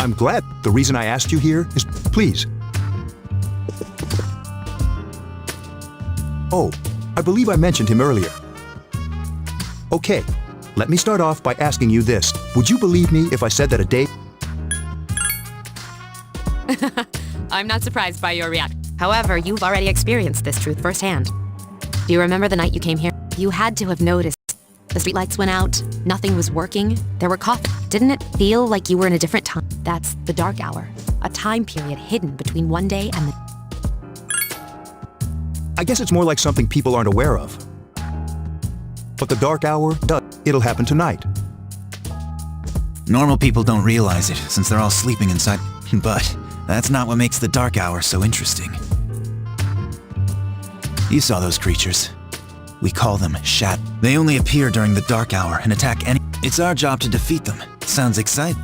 I'm glad. The reason I asked you here is, please. Oh, I believe I mentioned him earlier. Okay, let me start off by asking you this. Would you believe me if I said that a day... I'm not surprised by your reaction. However, you've already experienced this truth firsthand. Do you remember the night you came here? You had to have noticed. The streetlights went out, nothing was working, there were coffins. Didn't it feel like you were in a different time? That's the dark hour, a time period hidden between one day and the... I guess it's more like something people aren't aware of. But the dark hour does. It'll happen tonight. Normal people don't realize it, since they're all sleeping inside. But that's not what makes the dark hour so interesting. You saw those creatures. We call them Shadow. They only appear during the dark hour and attack any... It's our job to defeat them. Sounds exciting.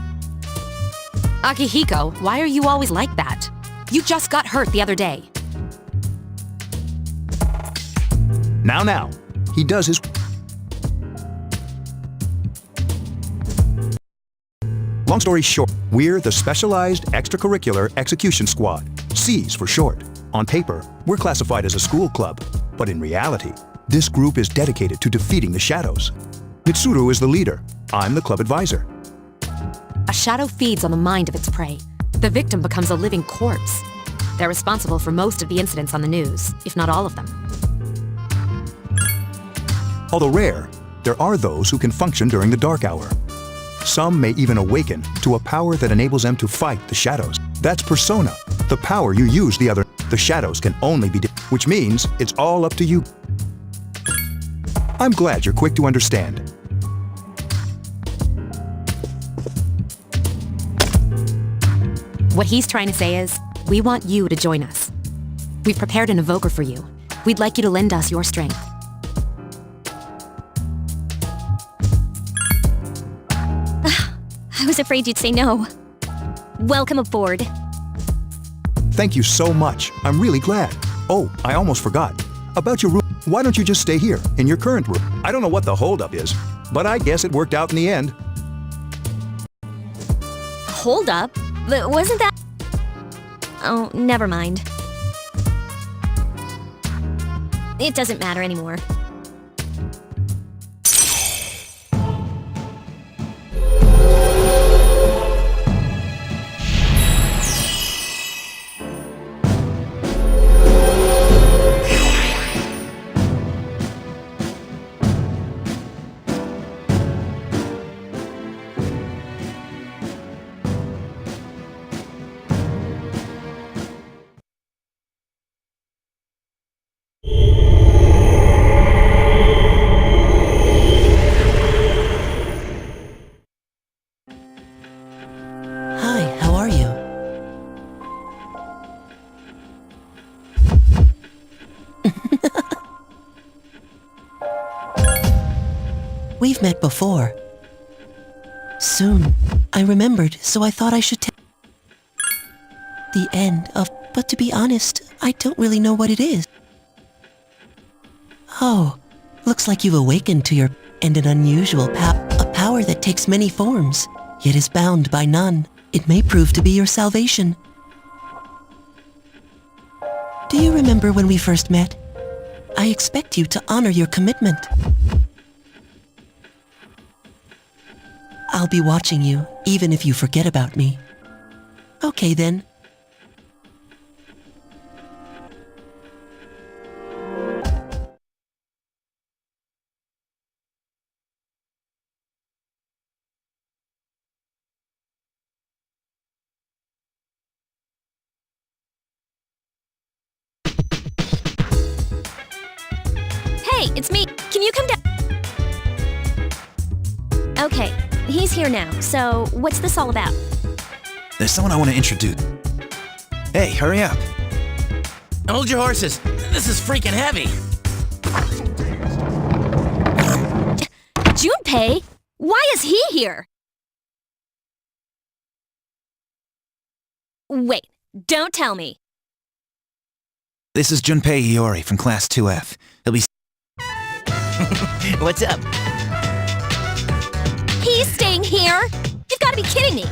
Akihiko, why are you always like that? You just got hurt the other day. Now. He does his... Long story short, we're the Specialized Extracurricular Execution Squad, SEAS for short. On paper, we're classified as a school club, but in reality, this group is dedicated to defeating the shadows. Mitsuru is the leader. I'm the club advisor. A shadow feeds on the mind of its prey. The victim becomes a living corpse. They're responsible for most of the incidents on the news, if not all of them. Although rare, there are those who can function during the dark hour. Some may even awaken to a power that enables them to fight the shadows. That's persona, the power you use the other. The shadows can only be, which means it's all up to you. I'm glad you're quick to understand. What he's trying to say is, we want you to join us. We've prepared an evoker for you. We'd like you to lend us your strength. I was afraid you'd say no. Welcome aboard. Thank you so much. I'm really glad. Oh, I almost forgot. About your room, why don't you just stay here, in your current room? I don't know what the holdup is, but I guess it worked out in the end. Hold up? Wasn't that... Oh, never mind. It doesn't matter anymore. We've met before. Soon, I remembered, so I thought I should tell the end of... But to be honest, I don't really know what it is. Oh, looks like you've awakened to your... And an unusual a power that takes many forms, yet is bound by none. It may prove to be your salvation. Do you remember when we first met? I expect you to honor your commitment. I'll be watching you, even if you forget about me. Okay, then. Hey, it's me. Can you come down? Okay, he's here now, so what's this all about? There's someone I want to introduce. Hey, hurry up. Hold your horses. This is freaking heavy. Junpei? Why is he here? Wait, don't tell me. This is Junpei Iori from Class 2F. He'll be... What's up? He's staying here? You've got to be kidding me.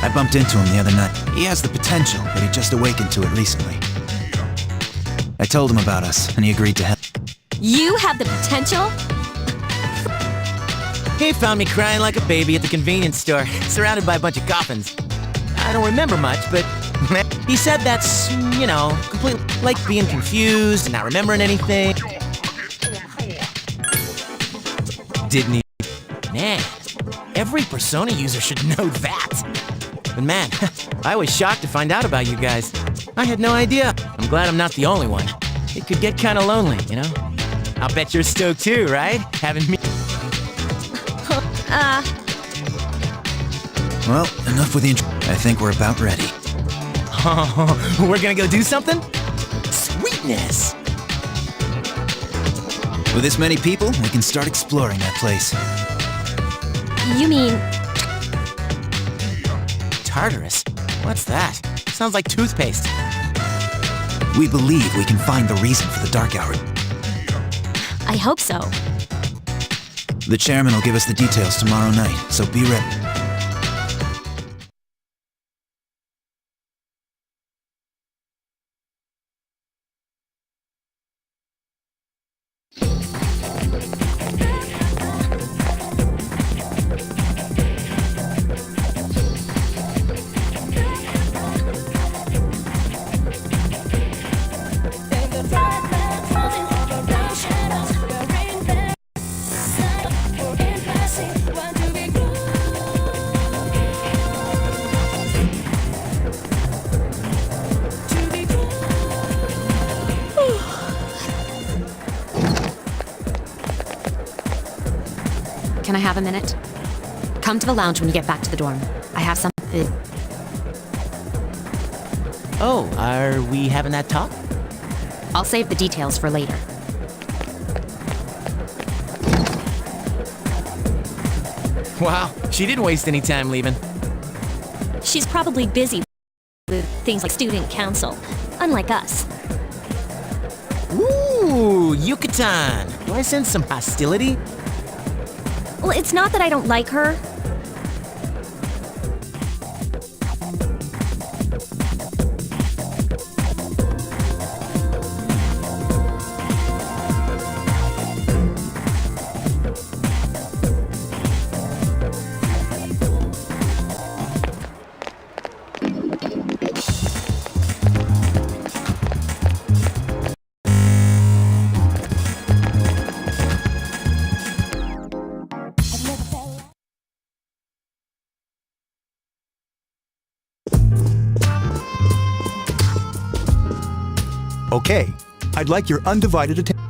I bumped into him the other night. He has the potential, but he just awakened to it recently. I told him about us, and he agreed to help. You have the potential? He found me crying like a baby at the convenience store, surrounded by a bunch of coffins. I don't remember much, but he said that's, you know, completely like being confused and not remembering anything. Didn't he? Man, every Persona user should know that. But man, I was shocked to find out about you guys. I had no idea. I'm glad I'm not the only one. It could get kind of lonely, you know? I'll bet you're stoked too, right? Having me... Well, enough with the intro. I think we're about ready. Oh, we're gonna go do something? Sweetness! With this many people, we can start exploring that place. You mean... Tartarus? What's that? Sounds like toothpaste. We believe we can find the reason for the Dark Hour. I hope so. The chairman will give us the details tomorrow night, so be ready. Can I have a minute? Come to the lounge when you get back to the dorm. I have something. Oh, are we having that talk? I'll save the details for later. Wow, she didn't waste any time leaving. She's probably busy with things like student council, unlike us. Ooh, Yucatan! Do I sense some hostility? Well, it's not that I don't like her. Okay, I'd like your undivided attention.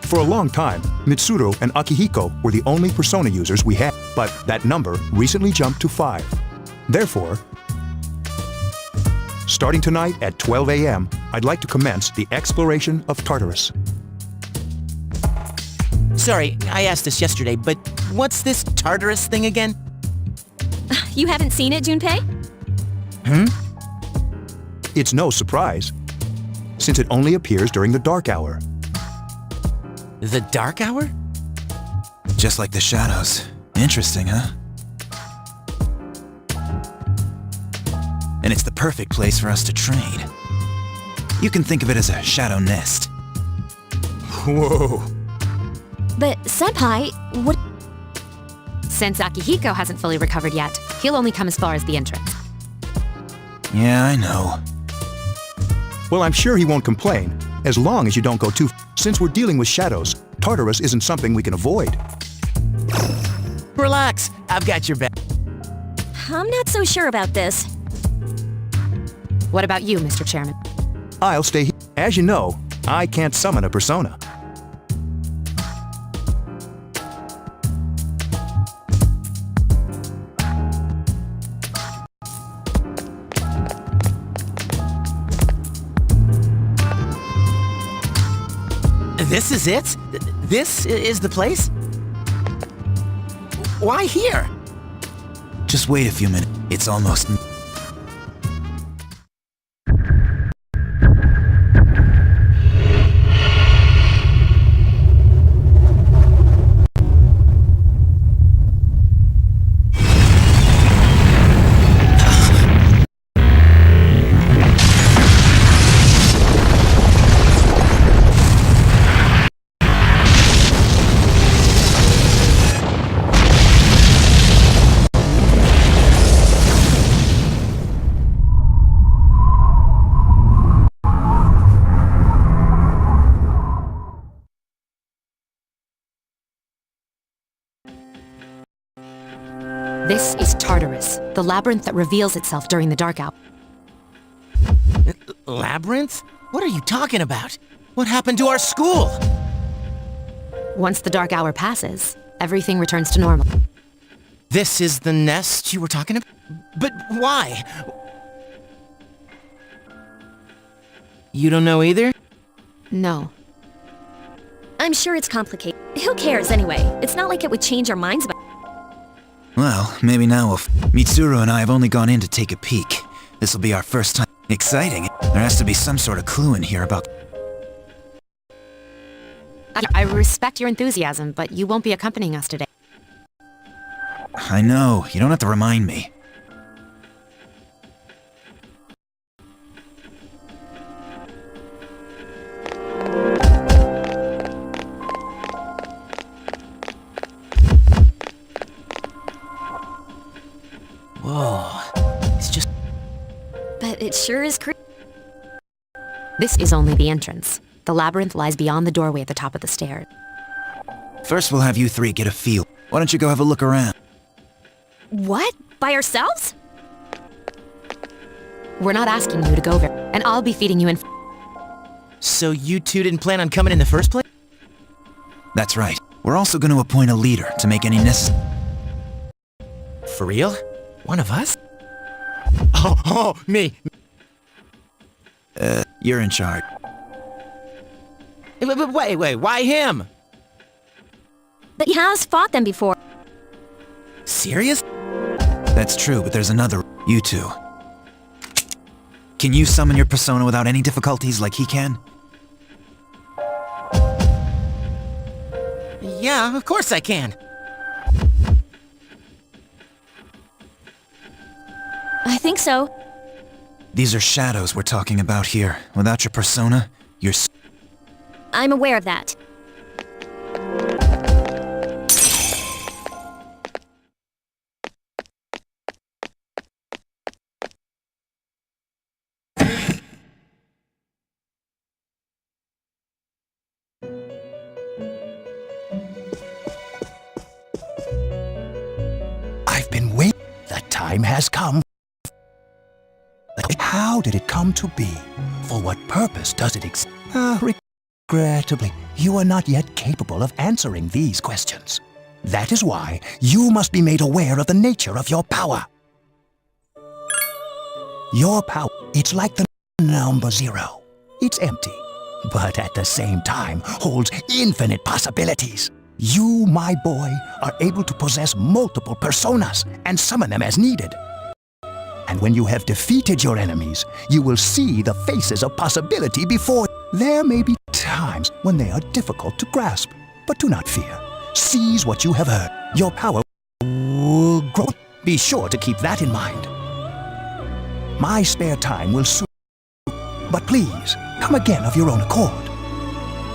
For a long time, Mitsuru and Akihiko were the only Persona users we had, but that number recently jumped to 5. Therefore, starting tonight at 12 a.m., I'd like to commence the exploration of Tartarus. Sorry, I asked this yesterday, but what's this Tartarus thing again? You haven't seen it, Junpei? It's no surprise, since it only appears during the dark hour. The Dark Hour? Just like the shadows. Interesting, huh? And it's the perfect place for us to train. You can think of it as a shadow nest. Whoa! But, Senpai, what... Since Akihiko hasn't fully recovered yet, he'll only come as far as the entrance. Yeah, I know. Well, I'm sure he won't complain, as long as you don't go too far. Since we're dealing with shadows, Tartarus isn't something we can avoid. Relax, I've got your back. I'm not so sure about this. What about you, Mr. Chairman? I'll stay here. As you know, I can't summon a persona. This is it? This is the place? Why here? Just wait a few minutes. It's almost... This is Tartarus, the labyrinth that reveals itself during the dark hour. Labyrinth? What are you talking about? What happened to our school? Once the dark hour passes, everything returns to normal. This is the nest you were talking about? But why? You don't know either? No. I'm sure it's complicated. Who cares anyway? It's not like it would change our minds about. Well, maybe now Mitsuru and I have only gone in to take a peek. This'll be our first time. Exciting. There has to be some sort of clue in here about... I respect your enthusiasm, but you won't be accompanying us today. I know, you don't have to remind me. Whoa. It's just... But it sure is creepy. This is only the entrance. The labyrinth lies beyond the doorway at the top of the stairs. First we'll have you three get a feel. Why don't you go have a look around? What? By ourselves? We're not asking you to go there, and I'll be feeding you in. So you two didn't plan on coming in the first place? That's right. We're also going to appoint a leader to make any necessary... For real? One of us? Oh, me. You're in charge. Wait, why him? But he has fought them before. Serious? That's true, but there's another... You two. Can you summon your persona without any difficulties like he can? Yeah, of course I can. I think so. These are shadows we're talking about here. Without your persona, you're... I'm aware of that. I've been waiting. The time has come. How did it come to be? For what purpose does it exist? Regrettably, you are not yet capable of answering these questions. That is why you must be made aware of the nature of your power. Your power, it's like the number 0. It's empty, but at the same time holds infinite possibilities. You, my boy, are able to possess multiple personas and summon them as needed. And when you have defeated your enemies, you will see the faces of possibility before. There may be times when they are difficult to grasp, but do not fear. Seize what you have heard. Your power will grow. Be sure to keep that in mind. My spare time will soon, but please, come again of your own accord.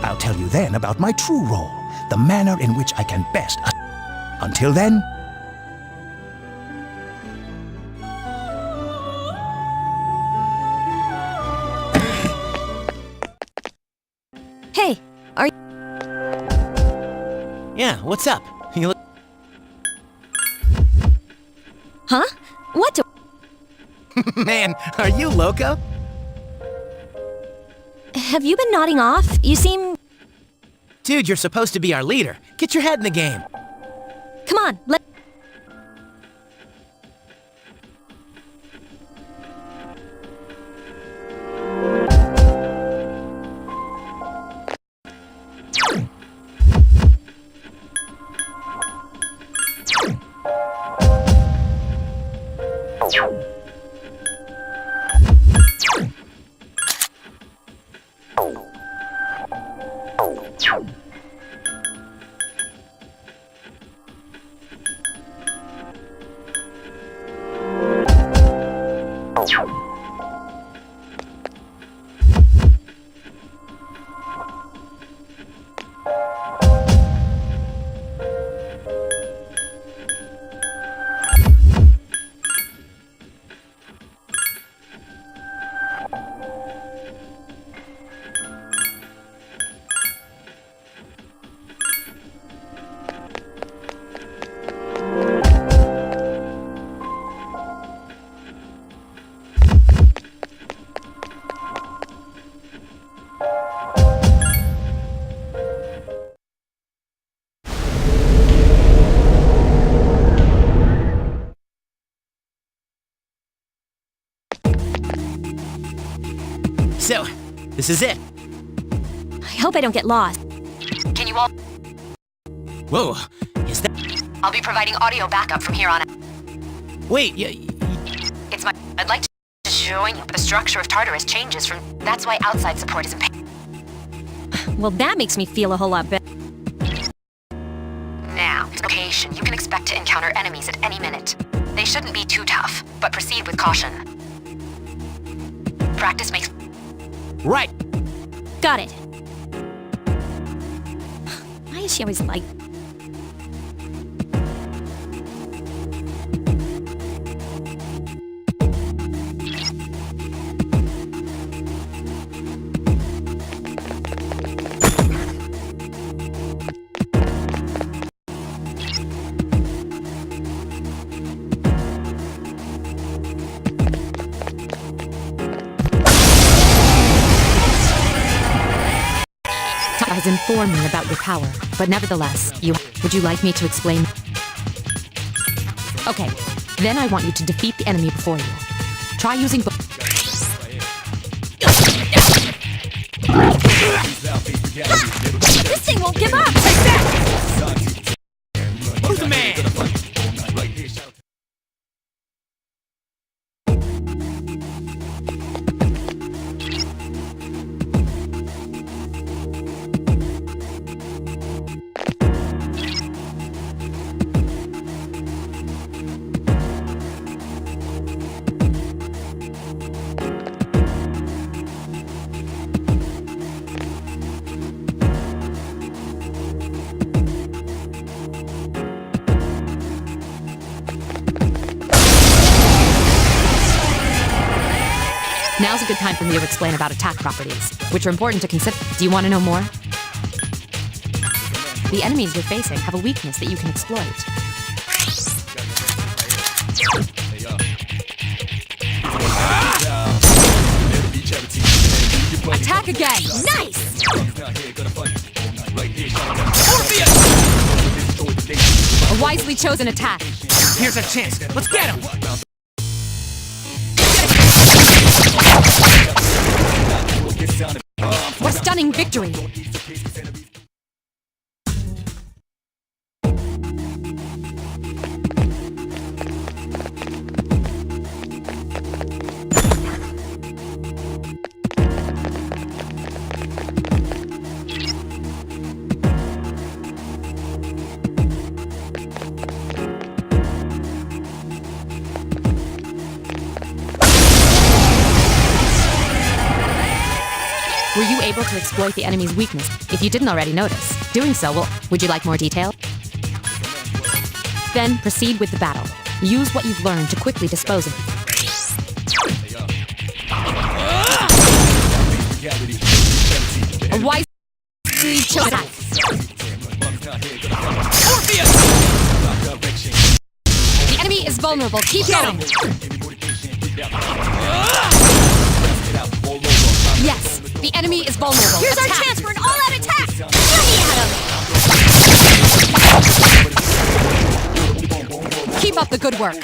I'll tell you then about my true role, the manner in which I can best. Until then, Hey, are you... Yeah, what's up? You look... Huh? What do... Man, are you loco? Have you been nodding off? You seem... Dude, you're supposed to be our leader. Get your head in the game. Come on, let... So, this is it. I hope I don't get lost. Can you all... Whoa, is that... I'll be providing audio backup from here on out. Wait, It's my... I'd like to join you, but the structure of Tartarus changes from... That's why outside support is impaired. Well, that makes me feel a whole lot better. Now, location. You can expect to encounter enemies at any minute. They shouldn't be too tough, but proceed with caution. Practice makes... right. Got it. Why is she always like... has informed me about your power, but nevertheless, would you like me to explain? Okay, then I want you to defeat the enemy before you. Try using This thing won't give up! Take that! Who's the man? Now's a good time for me to explain about attack properties, which are important to consider. Do you want to know more? The enemies you're facing have a weakness that you can exploit. Attack again! Nice! A wisely chosen attack. Here's a chance. Let's get him. What a stunning victory! Were you able to exploit the enemy's weakness? If you didn't already notice, doing so will... Would you like more detail? Then proceed with the battle. Use what you've learned to quickly dispose of... A wisely chosen... The enemy is vulnerable. Keep going! Yes, the enemy is vulnerable. Here's Attack. our chance for an all-out attack! Get me at him! Keep up the good work.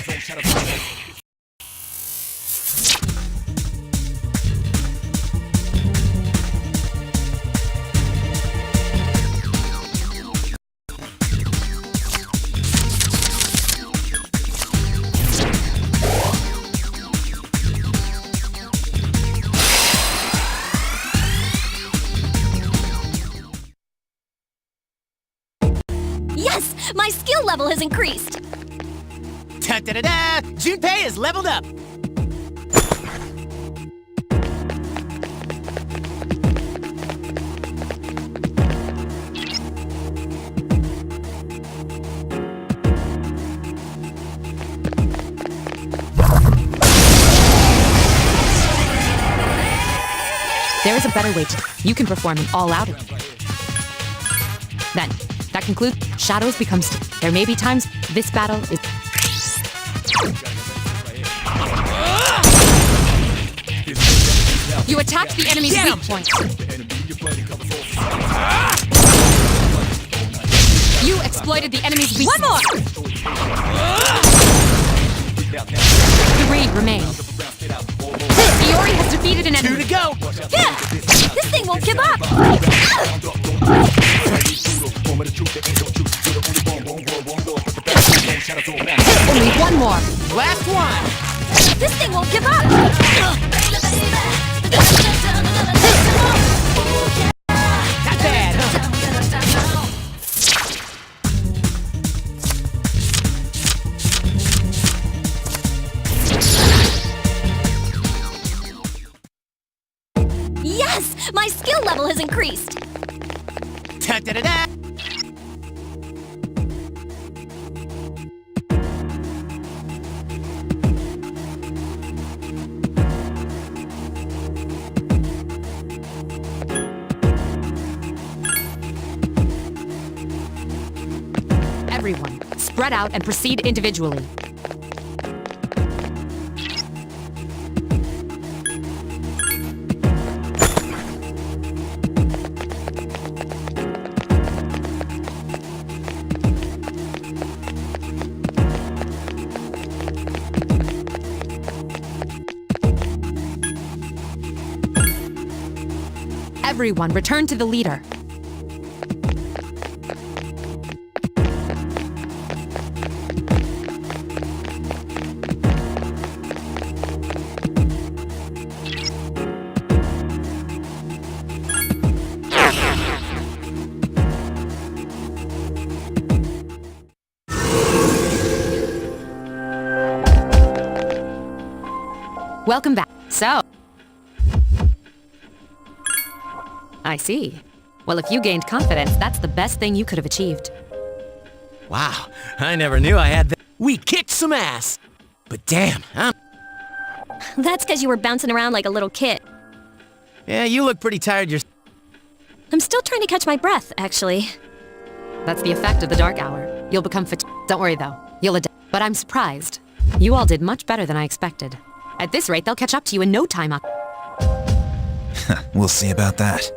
Yes! My skill level has increased! Da-da-da-da! Junpei is leveled up! There is a better way to... You can perform an all-out... Then, that concludes... Shadows becomes... There may be times... This battle is... You attacked the enemy's weak point. You exploited the enemy's weakness. One more! 3 remain. Iori has defeated an 2 enemy. to go! Yeah! This thing won't give up! Only 1 more. Last one! This thing won't give up! Not bad, huh? Yes! My skill level has increased! Da-da-da-da! Everyone, spread out and proceed individually. Everyone, return to the leader. Welcome back. So, I see. Well, if you gained confidence, that's the best thing you could have achieved. Wow, I never knew I had that. We kicked some ass! But damn, That's because you were bouncing around like a little kid. yeah, you look pretty tired yourself. I'm still trying to catch my breath, actually. That's the effect of the dark hour. You'll become fatigued. Don't worry, though. You'll adapt. But I'm surprised. You all did much better than I expected. At this rate, they'll catch up to you in no time. We'll see about that.